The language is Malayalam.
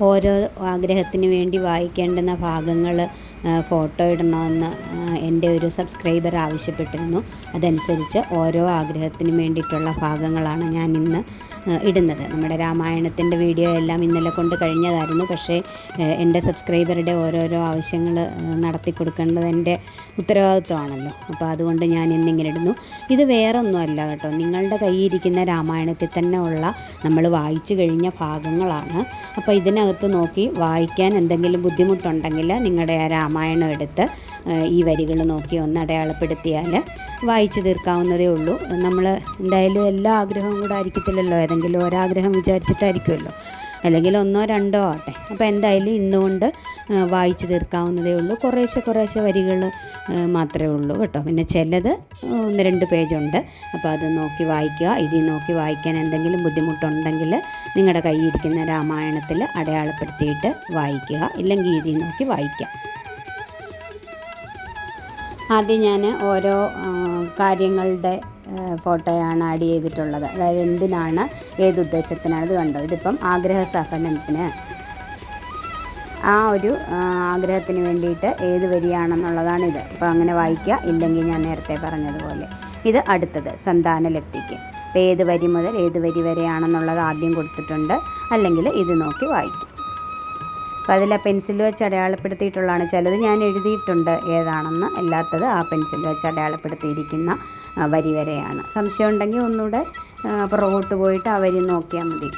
ഓരോ ആഗ്രഹത്തിന് വേണ്ടി വായിക്കേണ്ടുന്ന ഭാഗങ്ങൾ ഫോട്ടോ ഇടണമെന്ന് എൻ്റെ ഒരു സബ്സ്ക്രൈബർ ആവശ്യപ്പെട്ടിരുന്നു. അതനുസരിച്ച് ഓരോ ആഗ്രഹത്തിനും വേണ്ടിയിട്ടുള്ള ഭാഗങ്ങളാണ് ഞാൻ ഇന്ന് ഇടുന്നത്. നമ്മുടെ രാമായണത്തിൻ്റെ വീഡിയോ എല്ലാം ഇന്നലെ കൊണ്ട് കഴിഞ്ഞതായിരുന്നു. പക്ഷേ എൻ്റെ സബ്സ്ക്രൈബറുടെ ഓരോരോ ആവശ്യങ്ങൾ നടത്തി കൊടുക്കേണ്ടത് എൻ്റെ ഉത്തരവാദിത്വമാണല്ലോ. അപ്പോൾ അതുകൊണ്ട് ഞാൻ ഇന്നിങ്ങനെ ഇടുന്നു. ഇത് വേറൊന്നുമല്ല കേട്ടോ, നിങ്ങളുടെ കയ്യിരിക്കുന്ന രാമായണത്തിൽ തന്നെ ഉള്ള നമ്മൾ വായിച്ചു കഴിഞ്ഞ ഭാഗങ്ങളാണ്. അപ്പോൾ ഇതിനകത്ത് നോക്കി വായിക്കാൻ എന്തെങ്കിലും ബുദ്ധിമുട്ടുണ്ടെങ്കിൽ നിങ്ങളുടെ ആ രാമായണം എടുത്ത് ഈ വരികൾ നോക്കി ഒന്ന് അടയാളപ്പെടുത്തിയാൽ വായിച്ചു തീർക്കാവുന്നതേ ഉള്ളൂ. നമ്മൾ എന്തായാലും എല്ലാ ആഗ്രഹവും കൂടെ ആയിരിക്കത്തില്ലല്ലോ, ഏതെങ്കിലും ഒരാഗ്രഹം വിചാരിച്ചിട്ടായിരിക്കുമല്ലോ, അല്ലെങ്കിൽ ഒന്നോ രണ്ടോ ആട്ടെ. അപ്പോൾ എന്തായാലും ഇന്നുകൊണ്ട് വായിച്ചു തീർക്കാവുന്നതേ ഉള്ളൂ. കുറേശ്ശെ വരികൾ മാത്രമേ ഉള്ളൂ കേട്ടോ. പിന്നെ ചിലത് 1-2 പേജുണ്ട്. അപ്പോൾ അത് നോക്കി വായിക്കുക. ഇതിൽ നോക്കി വായിക്കാൻ എന്തെങ്കിലും ബുദ്ധിമുട്ടുണ്ടെങ്കിൽ നിങ്ങളുടെ കയ്യിരിക്കുന്ന രാമായണത്തിൽ അടയാളപ്പെടുത്തിയിട്ട് വായിക്കുക, ഇല്ലെങ്കിൽ ഇതിൽ നോക്കി വായിക്കാം. ആദ്യം ഞാൻ ഓരോ കാര്യങ്ങളുടെ ഫോട്ടോയാണ് ആഡ് ചെയ്തിട്ടുള്ളത്. അതായത് എന്തിനാണ്, ഏതുദ്ദേശത്തിനാണ്. ഇത് കണ്ടോ, ഇതിപ്പം ആഗ്രഹ സഫലത്തിന്, ആ ഒരു ആഗ്രഹത്തിന് വേണ്ടിയിട്ട് ഏത് വരിയാണെന്നുള്ളതാണിത്. അപ്പോൾ അങ്ങനെ വായിക്കുക, ഇല്ലെങ്കിൽ ഞാൻ നേരത്തെ പറഞ്ഞതുപോലെ. ഇത് അടുത്തത് സന്താനലബ്ധിക്ക്. അപ്പോൾ ഏത് വരി മുതൽ ഏത് വരി വരെയാണെന്നുള്ളത് ആദ്യം കൊടുത്തിട്ടുണ്ട്, അല്ലെങ്കിൽ ഇത് നോക്കി വായിക്കും. അപ്പോൾ അതിൽ ആ പെൻസിൽ വെച്ച് അടയാളപ്പെടുത്തിയിട്ടുള്ളതാണ്. ചിലത് ഞാൻ എഴുതിയിട്ടുണ്ട് ഏതാണെന്ന്, അല്ലാത്തത് ആ പെൻസിൽ വെച്ച് അടയാളപ്പെടുത്തിയിരിക്കുന്ന വരി വരെയാണ്. സംശയം ഉണ്ടെങ്കിൽ ഒന്നുകൂടെ പുറകോട്ട് പോയിട്ട് ആ വരി നോക്കിയാൽ മതി.